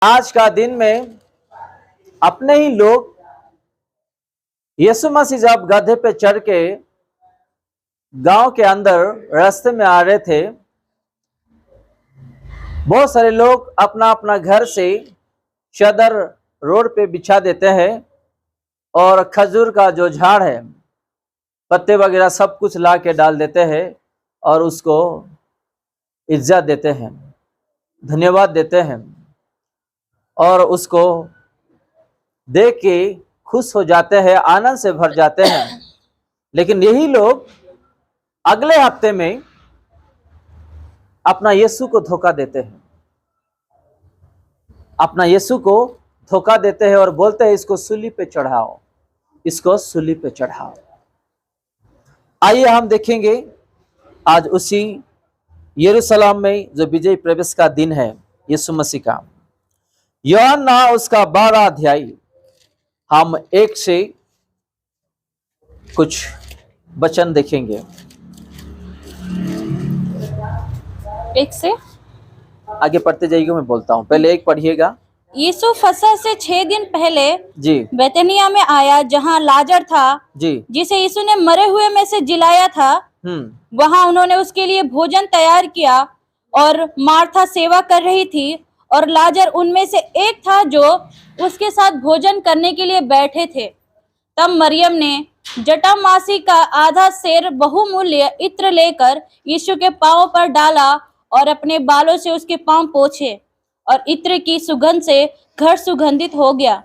आज का दिन में अपने ही लोग यीशु मसीह जब गधे पे चढ़ के गांव के अंदर रास्ते में आ रहे थे, बहुत सारे लोग अपना अपना घर से चादर रोड पे बिछा देते हैं और खजूर का जो झाड़ है, पत्ते वगैरह सब कुछ ला के डाल देते हैं और उसको इज्जत देते हैं, धन्यवाद देते हैं और उसको देख के खुश हो जाते हैं, आनंद से भर जाते हैं। लेकिन यही लोग अगले हफ्ते में अपना यीशु को धोखा देते हैं, अपना यीशु को धोखा देते हैं और बोलते हैं इसको सूली पे चढ़ाओ, इसको सूली पे चढ़ाओ। आइए हम देखेंगे आज उसी यरूशलेम में जो विजय प्रवेश का दिन है यीशु मसीह का। यूहन्ना उसका 12 अध्याय हम 1 से कुछ वचन देखेंगे। 1 से आगे पढ़ते जाइएगा, मैं बोलता हूँ, पहले 1 पढ़िएगा। यीशु फसह से 6 दिन पहले जी बैतनिया में आया, जहाँ लाजर था जी जिसे यीशु ने मरे हुए में से जिलाया था। वहां उन्होंने उसके लिए भोजन तैयार किया और मार्था सेवा कर रही थी और लाजर उनमें से एक था जो उसके साथ भोजन करने के लिए बैठे थे। तब मरियम ने जटामासी का आधा सेर बहुमूल्य इत्र लेकर यीशु के पांव पर डाला और अपने बालों से उसके पांव पोंछे और इत्र की सुगंध से घर सुगंधित हो गया।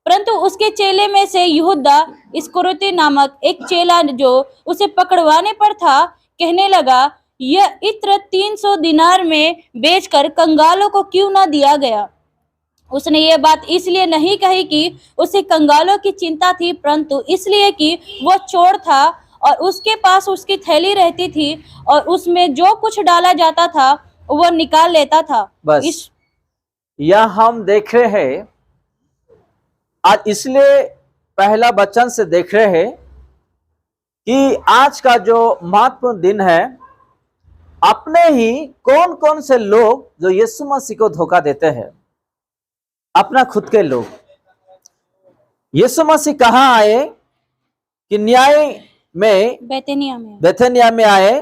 परंतु उसके चेले में से यहूदा इस्करियोती नामक एक चेला जो उसे पकड़वाने पर था, कहने लगा, यह इत्र 300 दिनार में बेचकर कंगालों को क्यों ना दिया गया। उसने ये बात इसलिए नहीं कही कि उसे कंगालों की चिंता थी, परंतु इसलिए कि वह चोर था और उसके पास उसकी थैली रहती थी और उसमें जो कुछ डाला जाता था वह निकाल लेता था। बस यह हम देख रहे हैं आज, इसलिए पहला वचन से देख रहे हैं कि आज का जो महत्वपूर्ण दिन है, अपने ही कौन कौन से लोग जो यीशु मसीह को धोखा देते हैं, अपना खुद के लोग। यीशु मसीह कहाँ आए कि न्याय में बेथनिया में आए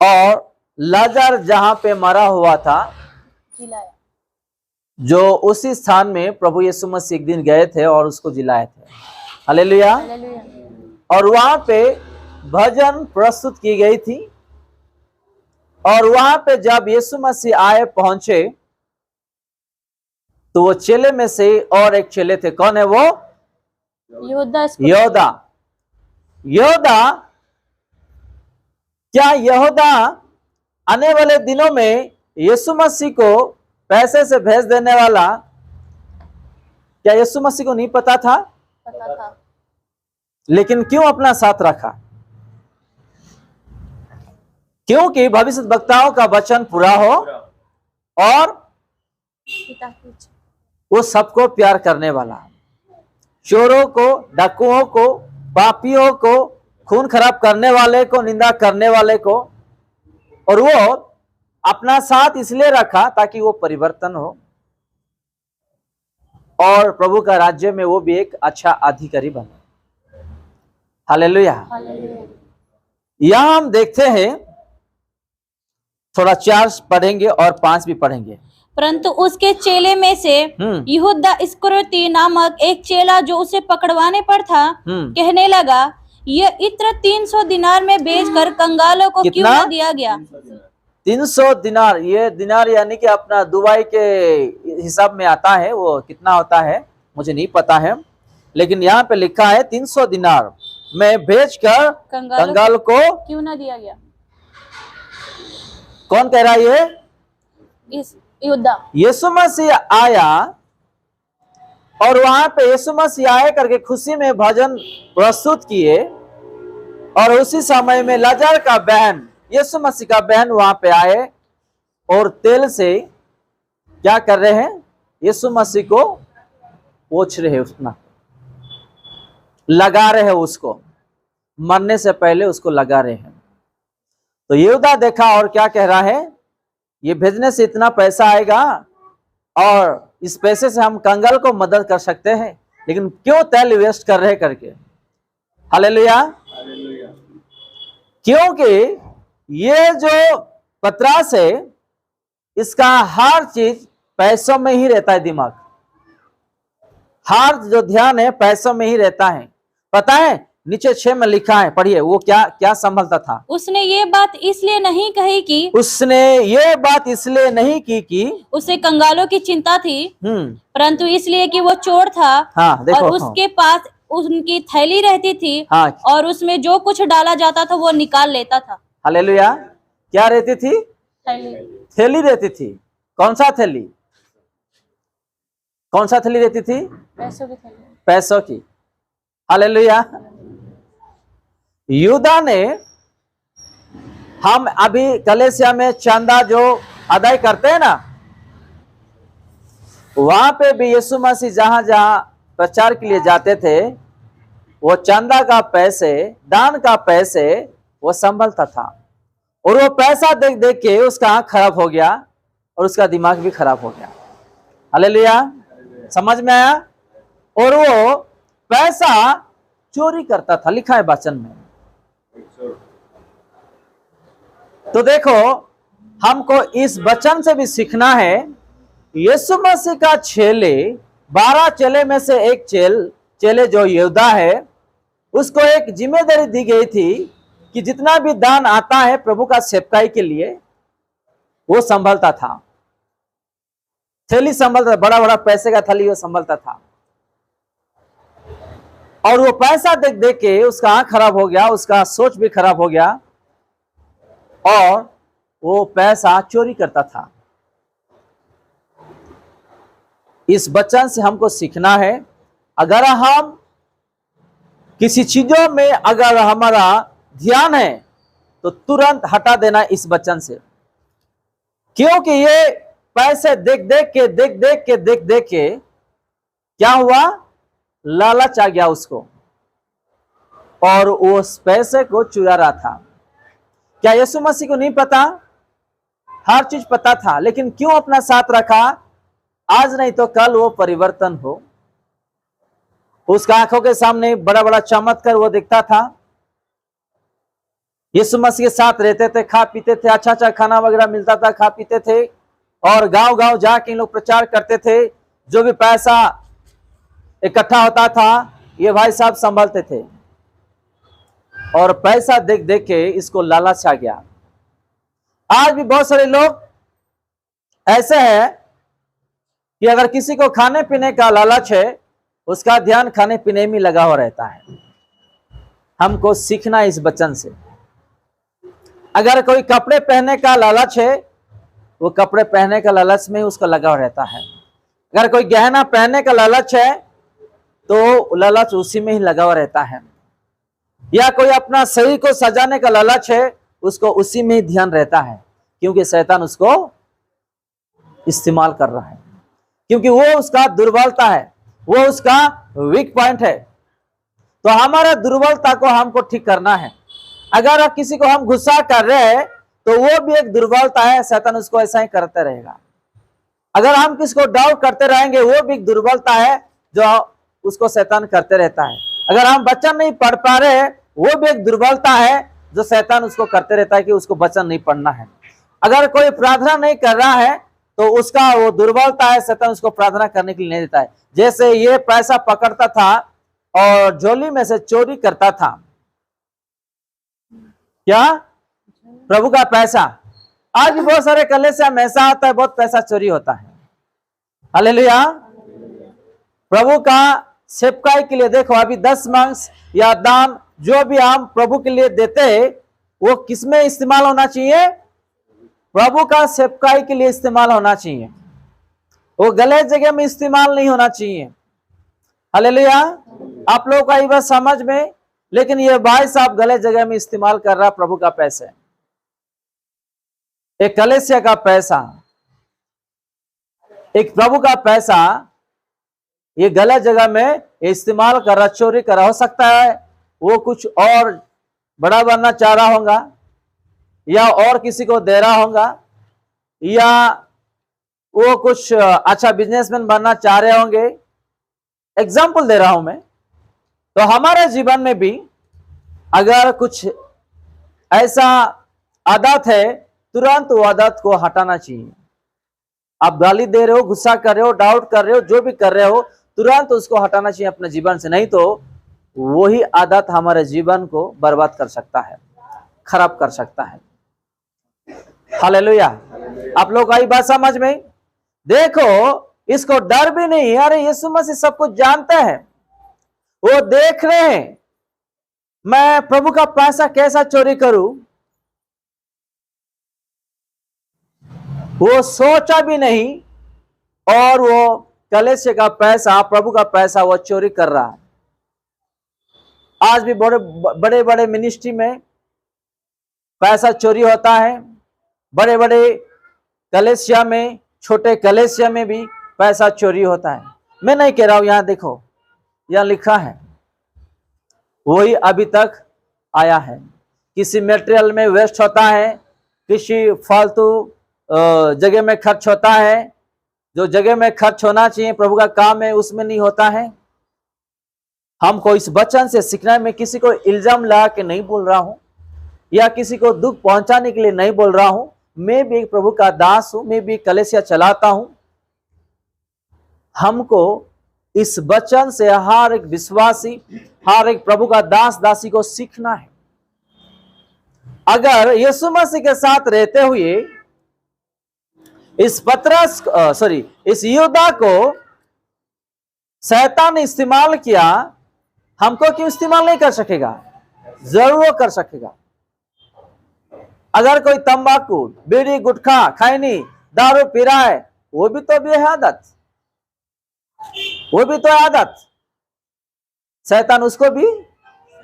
और लाजर जहां पे मरा हुआ था, जो उसी स्थान में प्रभु यीशु मसीह एक दिन गए थे और उसको जिलाए थे। हालेलुया। और वहां पे भजन प्रस्तुत की गई थी और वहां पे जब यीशु मसीह आए पहुंचे तो वो चेले में से और एक चेले थे। कौन है वो? यहूदा। क्या यहूदा आने वाले दिनों में यीशु मसीह को पैसे से भेज देने वाला, क्या यीशु मसीह को नहीं पता था? पता था। लेकिन क्यों अपना साथ रखा? क्योंकि भविष्य वक्ताओं का वचन पूरा हो और वो सबको प्यार करने वाला, चोरों को, डाकुओं को, पापियों को, खून खराब करने वाले को, निंदा करने वाले को, और वो अपना साथ इसलिए रखा ताकि वो परिवर्तन हो और प्रभु का राज्य में वो भी एक अच्छा अधिकारी बने। हालेलुया। यहां हम देखते हैं, थोड़ा 4 पढ़ेंगे और 5 भी पढ़ेंगे। परंतु उसके चेले में से यहूदा इस्करियोती नामक एक चेला जो उसे पकड़वाने पर था, कहने लगा, यह इत्र 300 दिनार में बेचकर कंगालों को क्यों न दिया गया। 300 दिनार, ये दिनार यानी कि अपना दुबई के हिसाब में आता है, वो कितना होता है मुझे नहीं पता है, लेकिन यहाँ पे लिखा है 300 दिनार में बेचकर कंगाल को क्यों न दिया गया। कौन कह रहा है ये? यहूदा। यीशु मसीह आया और वहां पे यीशु मसीह आए करके खुशी में भजन प्रस्तुत किए और उसी समय में लाजर का बहन, यीशु मसीह का बहन वहां पे आए और तेल से क्या कर रहे हैं? यीशु मसीह को पोंछ रहे हैं, उसना लगा रहे हैं, उसको मरने से पहले उसको लगा रहे हैं। तो यहूदा देखा और क्या कह रहा है, ये भेजने से इतना पैसा आएगा, और इस पैसे से हम कंगाल को मदद कर सकते हैं, लेकिन क्यों तेल वेस्ट कर रहे करके। हालेलुया। क्योंकि ये जो पतरस है, इसका हर चीज पैसों में ही रहता है, दिमाग, हर जो ध्यान है पैसों में ही रहता है। पता है नीचे 6 में लिखा है, पढ़िए, वो क्या क्या संभलता था। उसने ये बात इसलिए नहीं कही कि उसे कंगालों की चिंता थी, परंतु इसलिए कि वो चोर था। हाँ, देखो, और उसके पास उनकी थैली रहती थी, हाँ, और उसमें जो कुछ डाला जाता था वो निकाल लेता था। हालेलुया। क्या रहती थी? थैली रहती थी। कौन सा थैली? कौन सा थैली रहती थी? पैसों की थैली। पैसों की। हालेलुया। यूदा ने, हम अभी कलेसिया में चंदा जो अदाई करते हैं ना, वहां पे भी यीशु मसीह जहां जहां प्रचार के लिए जाते थे, वो चंदा का पैसे, दान का पैसे वो संभलता था। और वो पैसा देख देख के उसका आंख खराब हो गया और उसका दिमाग भी खराब हो गया। हालेलुया। समझ में आया? और वो पैसा चोरी करता था, लिखा है वचन में। तो देखो, हमको इस वचन से भी सीखना है। यीशु मसीह का चेले, 12 चेले में से एक चेले जो यहूदा है, उसको एक जिम्मेदारी दी गई थी कि जितना भी दान आता है प्रभु का सेवकाई के लिए, वो संभलता था। थैली संभलता था, बड़ा बड़ा पैसे का थैली वो संभलता था। और वो पैसा देख देख के उसका आंख खराब हो गया, उसका सोच भी खराब हो गया, और वो पैसा चोरी करता था। इस वचन से हमको सीखना है, अगर हम किसी चीजों में अगर हमारा ध्यान है तो तुरंत हटा देना इस वचन से। क्योंकि ये पैसे देख देख के क्या हुआ? लालच आ गया उसको, और वो उस पैसे को चुरा रहा था। क्या यीशु मसीह को नहीं पता? हर चीज पता था, लेकिन क्यों अपना साथ रखा? आज नहीं तो कल वो परिवर्तन हो। उसका आंखों के सामने बड़ा बड़ा चमत्कार वो दिखता था। यीशु मसीह के साथ रहते थे, खा पीते थे, अच्छा अच्छा खाना वगैरह मिलता था, खा पीते थे, और गांव गांव जाके इन लोग प्रचार करते थे। जो भी पैसा इकट्ठा होता था ये भाई साहब संभालते थे। और पैसा देख देख के इसको लालच आ गया। आज भी बहुत सारे लोग ऐसे हैं कि अगर किसी को खाने पीने का लालच है, उसका ध्यान खाने पीने में लगा हुआ रहता है। हमको सीखना इस वचन से। अगर कोई कपड़े पहनने का लालच है, वो कपड़े पहनने का लालच में उसका लगा हुआ रहता है। अगर कोई गहना पहनने का लालच है तो लालच उसी में ही लगा हुआ रहता है। या कोई अपना शरीर को सजाने का लालच है, उसको उसी में ही ध्यान रहता है, क्योंकि शैतान उसको इस्तेमाल कर रहा है, क्योंकि वो उसका दुर्बलता है, वो उसका वीक पॉइंट है। तो हमारा दुर्बलता को हमको ठीक करना है। अगर किसी को हम गुस्सा कर रहे हैं तो वो भी एक दुर्बलता है, शैतान उसको ऐसा ही करते रहेगा। अगर हम किसी को डाउट करते रहेंगे, वो भी एक दुर्बलता है जो उसको शैतान करते रहता है। अगर हम वचन नहीं पढ़ पा रहे हैं, वो भी एक दुर्बलता है जो शैतान उसको करते रहता है कि उसको वचन नहीं पढ़ना है। अगर कोई प्रार्थना नहीं कर रहा है तो उसका वो दुर्बलता है, शैतान उसको प्रार्थना करने के लिए नहीं देता है। जैसे ये पैसा पकड़ता था और झोली में से चोरी करता था, क्या? प्रभु का पैसा। आज भी बहुत सारे कलीसिया में ऐसा होता है, बहुत पैसा चोरी होता है। हालेलुया। प्रभु का सेवकाई के लिए देखो, अभी 10 मांस या दान जो भी हम प्रभु के लिए देते हैं, वो किसमें इस्तेमाल होना चाहिए? प्रभु का सेवकाई के लिए इस्तेमाल होना चाहिए। वो गलत जगह में इस्तेमाल नहीं होना चाहिए। हालेलुया। आप लोगों का ये बात समझ में, लेकिन ये भाई साहब गलत जगह में इस्तेमाल कर रहा प्रभु का पैसा, एक कलीसिया का पैसा, एक प्रभु का पैसा, ये गलत जगह में इस्तेमाल कर रहा, चोरी कर रहा। हो सकता है वो कुछ और बड़ा बनना चाह रहा होगा, या और किसी को दे रहा होगा, या वो कुछ अच्छा बिजनेसमैन बनना चाह रहे होंगे, एग्जाम्पल दे रहा हूं मैं। तो हमारे जीवन में भी अगर कुछ ऐसा आदत है, तुरंत वो आदत को हटाना चाहिए। आप गाली दे रहे हो, गुस्सा कर रहे हो, डाउट कर रहे हो, जो भी कर रहे हो, तुरंत उसको हटाना चाहिए अपने जीवन से, नहीं तो वही आदत हमारे जीवन को बर्बाद कर सकता है, खराब कर सकता है। हालेलुया। आप लोग आई बात समझ में? देखो, इसको डर भी नहीं, अरे यीशु मसीह सब कुछ जानते हैं, वो देख रहे हैं मैं प्रभु का पैसा कैसा चोरी करूं। वो सोचा भी नहीं और वो कलेश का पैसा, प्रभु का पैसा वो चोरी कर रहा है। आज भी बड़े बड़े मिनिस्ट्री में पैसा चोरी होता है, बड़े बड़े कलेसिया में, छोटे कलेसिया में भी पैसा चोरी होता है। मैं नहीं कह रहा हूं, यहां देखो, यहां लिखा है, वही अभी तक आया है। किसी मटेरियल में वेस्ट होता है, किसी फालतू जगह में खर्च होता है, जो जगह में खर्च होना चाहिए प्रभु का काम है उसमें नहीं होता है। हमको इस वचन से सीखना है। मैं किसी को इल्जाम लगा के नहीं बोल रहा हूं या किसी को दुख पहुंचाने के लिए नहीं बोल रहा हूं। मैं भी एक प्रभु का दास हूं, मैं भी कलीसिया चलाता हूं। हमको इस वचन से हर एक विश्वासी, हर एक प्रभु का दास दासी को सीखना है। अगर यीशु मसीह के साथ रहते हुए इस यहूदा को शैतान ने इस्तेमाल किया, हमको क्यों इस्तेमाल नहीं कर सकेगा? जरूर कर सकेगा। अगर कोई तंबाकू, बीड़ी, गुटखा, खैनी, दारू पी रहा है, वो भी तो है आदत, वो भी तो आदत। शैतान उसको भी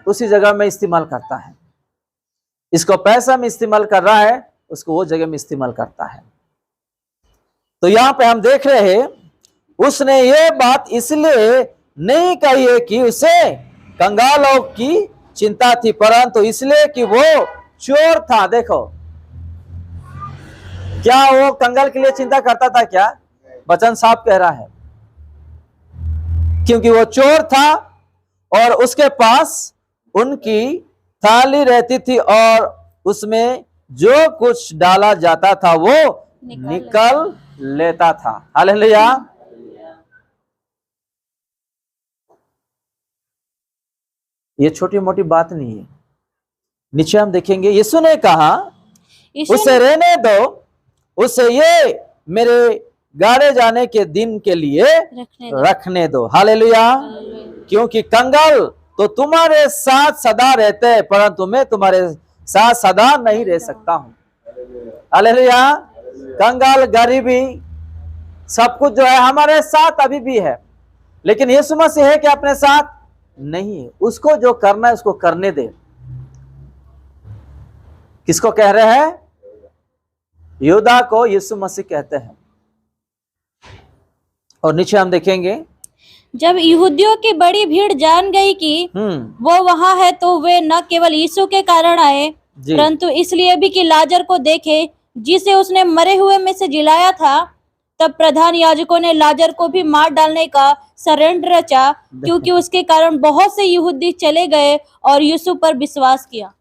उसी जगह में इस्तेमाल करता है। इसको पैसा में इस्तेमाल कर रहा है, उसको वो जगह में इस्तेमाल करता है। तो यहां पे हम देख रहे हैं, उसने ये बात इसलिए नहीं कही है कि उसे कंगालों की चिंता थी, परंतु इसलिए कि वो चोर था। देखो, क्या वो कंगाल के लिए चिंता करता था क्या? वचन साफ कह रहा है, क्योंकि वो चोर था और उसके पास उनकी थाली रहती थी और उसमें जो कुछ डाला जाता था वो निकल लेता था। हालेलुया। ये छोटी मोटी बात नहीं है। नीचे हम देखेंगे, यीशु ने कहा उसे रहने दो, उसे ये मेरे गाड़े जाने के दिन के लिए रखने दो। हालेलुया। क्योंकि कंगाल तो तुम्हारे साथ सदा रहते हैं, परंतु मैं तुम्हारे साथ सदा नहीं रह सकता हूं। हालेलुया। कंगाल, गरीबी, सब कुछ जो है हमारे साथ अभी भी है, लेकिन यीशु मसीह है कि अपने साथ नहीं है। उसको जो करना है उसको करने दे। किसको कह रहे हैं? यहूदा को यीशु मसीह कहते हैं। और नीचे हम देखेंगे, जब यहूदियों की बड़ी भीड़ जान गई कि वो वहां है, तो वे न केवल यीशु के कारण आए, परंतु इसलिए भी कि लाजर को देखे जिसे उसने मरे हुए में से जिलाया था। तब प्रधान याजकों ने लाजर को भी मार डालने का षड्यंत्र रचा, क्योंकि उसके कारण बहुत से यहूदी चले गए और यीशु पर विश्वास किया।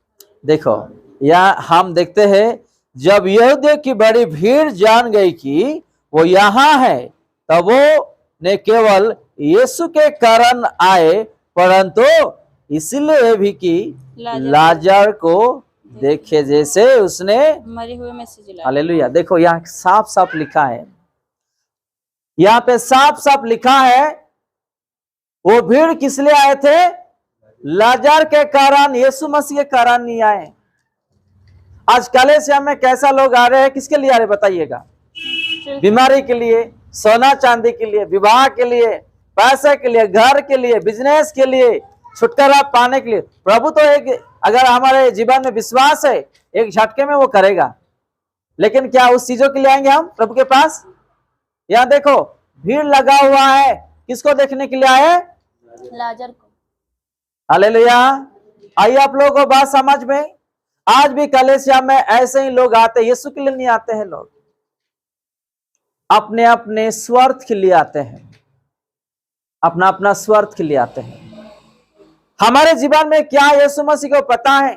देखो, यहाँ हम देखते हैं, जब यहूदियों की बड़ी भीड़ जान गई कि वो यहाँ है, तब वो ने केवल यीशु के कारण आए, परंतु इसलिए भी कि लाजर को देखे जैसे उसने मरे हुए में से जिलाया। हालेलुया। देखो, यहाँ साफ साफ लिखा है, यहाँ पे साफ साफ लिखा है, वो भीड़ किस लिए आए थे? लाजर के कारण, यीशु मसीह के कारण नहीं आए। आज कलीसिया में कैसा लोग आ रहे हैं? किसके लिए आ रहे बताइएगा? बीमारी के लिए, सोना चांदी के लिए, विवाह के लिए, पैसे के लिए, घर के लिए, बिजनेस के लिए, छुटकारा पाने के लिए। प्रभु तो एक, अगर हमारे जीवन में विश्वास है, एक झटके में वो करेगा। लेकिन क्या उस चीजों के लिए आएंगे हम प्रभु के पास? यहाँ देखो, भीड़ लगा हुआ है, किसको देखने के लिए आए? लाजर को। हालेलुया। आइए आप लोगों को बात समझ में। आज भी कलीसिया में ऐसे ही लोग आते हैं, यीशु के लिए नहीं आते हैं लोग। अपने अपने स्वार्थ के लिए आते हैं, अपना अपना स्वार्थ के लिए आते हैं। हमारे जीवन में क्या यीशु मसीह को पता है?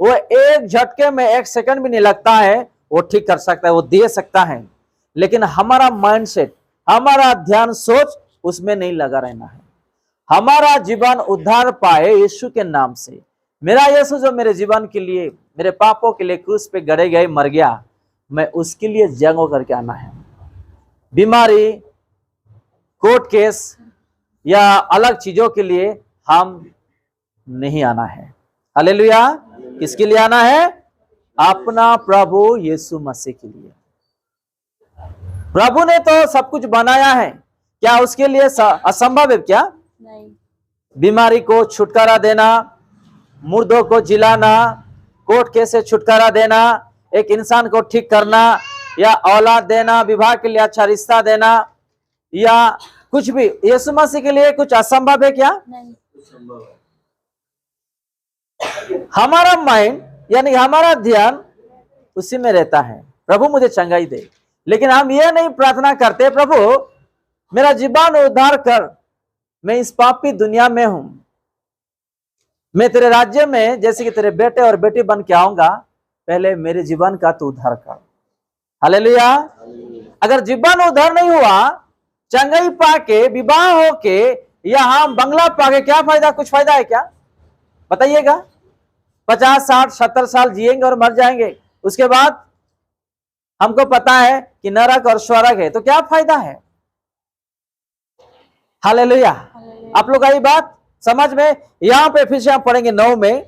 वो एक झटके में, एक सेकंड भी नहीं लगता है, वो ठीक कर सकता है, वो दे सकता है। लेकिन हमारा माइंडसेट, हमारा ध्यान, सोच उसमें नहीं लगा रहना है। हमारा जीवन उद्धार पाए यीशु के नाम से। मेरा यीशु जो मेरे जीवन के लिए, मेरे पापों के लिए क्रूस पे गड़े गए, मर गया, मैं उसके लिए जंग करके आना है। बीमारी, कोर्ट केस या अलग चीजों के लिए हम नहीं आना है। हालेलुया। किसके लिए आना है? अपना प्रभु यीशु मसीह के लिए। प्रभु ने तो सब कुछ बनाया है, क्या उसके लिए असंभव है क्या? नहीं। बीमारी को छुटकारा देना, मुर्दों को जिलाना, कोर्ट केस से छुटकारा देना, एक इंसान को ठीक करना, या औलाद देना, विवाह के लिए अच्छा रिश्ता देना, या कुछ भी यीशु मसीह के लिए कुछ असंभव है क्या? नहीं। हमारा माइंड यानी हमारा ध्यान उसी में रहता है, प्रभु मुझे चंगाई दे। लेकिन हम ये नहीं प्रार्थना करते, प्रभु मेरा जीवन उद्धार कर, मैं इस पापी दुनिया में हूं, मैं तेरे राज्य में जैसे कि तेरे बेटे और बेटी बन के आऊंगा, पहले मेरे जीवन का तू उद्धार कर। हालेलुया। अगर जीवन उद्धार नहीं हुआ, चंगाई पाके, विवाह होके, या हम बंगला पाके, क्या फायदा? कुछ फायदा है क्या? बताइएगा। 50, 60, 70 साल जिएंगे और मर जाएंगे, उसके बाद हमको पता है कि नरक और स्वर्ग है, तो क्या फायदा है? हालेलुया। आप लोग आई बात समझ में? यहाँ पे फिर से हम पढ़ेंगे 9 में।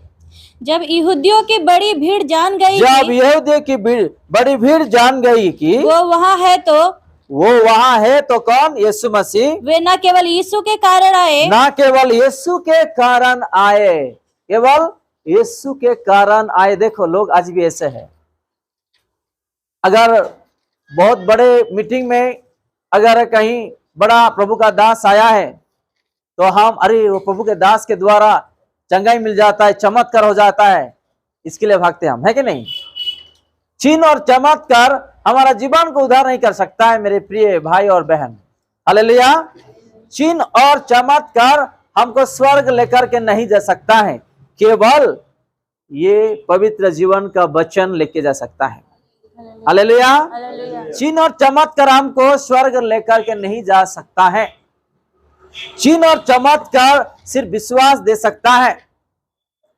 जब यहूदियों की बड़ी भीड़ जान गई जब यहूदियों की बड़ी भीड़ जान गई कि वो वहाँ है तो कौन? यीशु मसीह। वे न केवल यीशु के कारण आए, ना केवल यीशु के कारण आए, केवल यीशु के कारण आए। देखो लोग आज भी ऐसे हैं। अगर बहुत बड़े मीटिंग में अगर कहीं बड़ा प्रभु का दास आया है, तो हम अरे वो प्रभु के दास के द्वारा चंगाई मिल जाता है, चमत्कार हो जाता है, इसके लिए भागते हम, है कि नहीं? चिन्ह और चमत्कार हमारा जीवन को उद्धार नहीं कर सकता है मेरे प्रिय भाई और बहन। हालेलुया। चिन्ह और चमत्कार हमको स्वर्ग लेकर के नहीं जा सकता है, केवल ये पवित्र जीवन का वचन लेके जा सकता है। हालेलुया। चिन्ह और चमत्कार हमको स्वर्ग लेकर के नहीं जा सकता है। चिन्ह और चमत्कार सिर्फ विश्वास दे सकता है,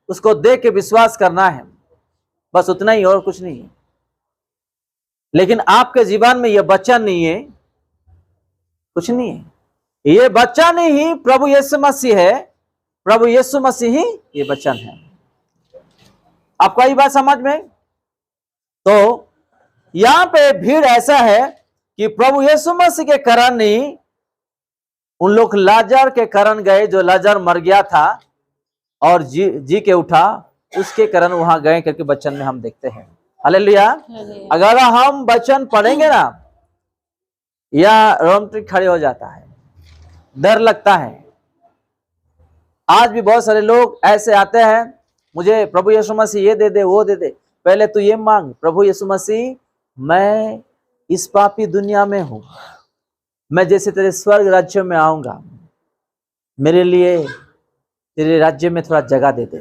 उसको देख के विश्वास करना है, बस उतना ही, और कुछ नहीं है। लेकिन आपके जीवन में यह वचन नहीं है, कुछ नहीं है। ये वचन ही प्रभु यीशु मसीह है, प्रभु यीशु मसीह ही ये वचन है। आपको ये बात समझ में? तो यहां पे भीड़ ऐसा है कि प्रभु यीशु मसीह के कारण नहीं, उन लोग लाजर के कारण गए, जो लाजर मर गया था और जी के उठा, उसके कारण वहां गए, करके वचन में हम देखते हैं। हालेलुया। अगर हम वचन पढ़ेंगे ना, या रोमटी खड़े हो जाता है, डर लगता है। आज भी बहुत सारे लोग ऐसे आते हैं, मुझे प्रभु यीशु मसीह ये दे दे, वो दे दे। पहले तो ये मांग, प्रभु यीशु मसीह मैं इस पापी दुनिया में हूं, मैं जैसे तेरे स्वर्ग राज्य में आऊंगा, मेरे लिए तेरे राज्य में थोड़ा जगह दे दे,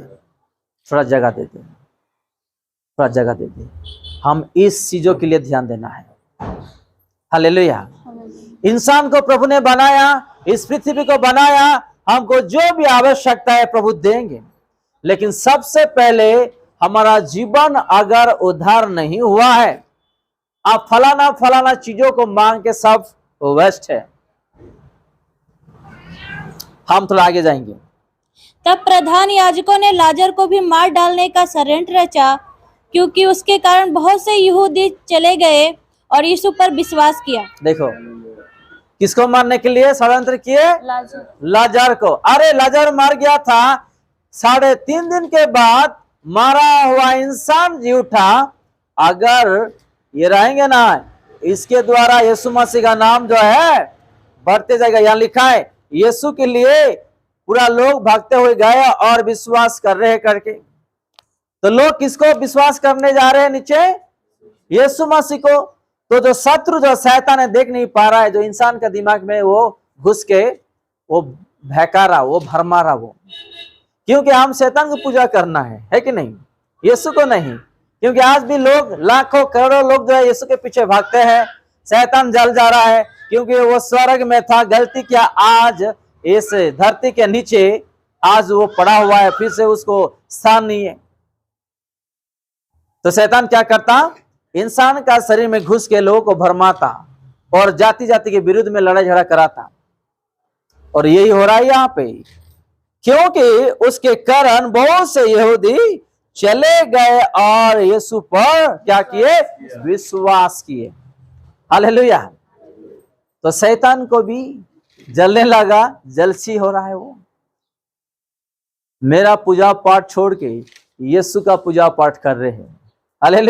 थोड़ा जगह दे दे, थोड़ा जगह दे दे। हम इस चीजों के लिए ध्यान देना है। हालेलुया। इंसान को प्रभु ने बनाया, इस पृथ्वी को बनाया, हमको जो भी आवश्यकता है प्रभु देंगे। लेकिन सबसे पहले हमारा जीवन अगर उद्धार नहीं हुआ है, आप फलाना फलाना चीजों को मांग के सब वेस्ट है। हम थोड़ा आगे जाएंगे। तब प्रधान याजकों ने लाजर को भी मार डालने का षड्यंत्र रचा, क्योंकि उसके कारण बहुत से यहूदी चले गए और यीशु पर विश्वास किया। देखो किसको मारने के लिए षड्यंत्र किए? लाजर को। अरे लाजर मर गया था, 3.5 दिन के बाद मारा हुआ इंसान जी उठा। अगर ये रहेंगे ना, इसके द्वारा यीशु मसीह का नाम जो है बढ़ते जाएगा। यहाँ लिखा है यीशु के लिए पूरा लोग भागते हुए गए और विश्वास कर रहे हैं करके। तो लोग किसको विश्वास करने जा रहे हैं नीचे? यीशु मसीह को। तो जो शत्रु, जो शैतान है, देख नहीं पा रहा है, जो इंसान का दिमाग में वो घुस के वो बहका रहा, वो भरमा रहा, वो क्योंकि हम शैतान को पूजा करना है कि नहीं, यीशु को नहीं। क्योंकि आज भी लोग, लाखों करोड़ों लोग जो है यीशु के पीछे भागते हैं। शैतान जल जा रहा है क्योंकि वो स्वर्ग में था, गलती किया, आज इस धरती के नीचे आज वो पड़ा हुआ है, फिर से उसको स्थान नहीं है। तो शैतान क्या करता, इंसान का शरीर में घुस के लोगों को भरमाता और जाति जाति के विरुद्ध में लड़ाई झगड़ा कराता। और यही हो रहा है यहाँ पे, क्योंकि उसके कारण बहुत से यहूदी चले गए और यीशु पर क्या किए, विश्वास किए। हालेलुया। तो शैतान को भी जलने लगा, जलसी हो रहा है वो। मेरा पूजा पाठ छोड़ के यीशु का पूजा पाठ कर रहे हैं। हालेलुया।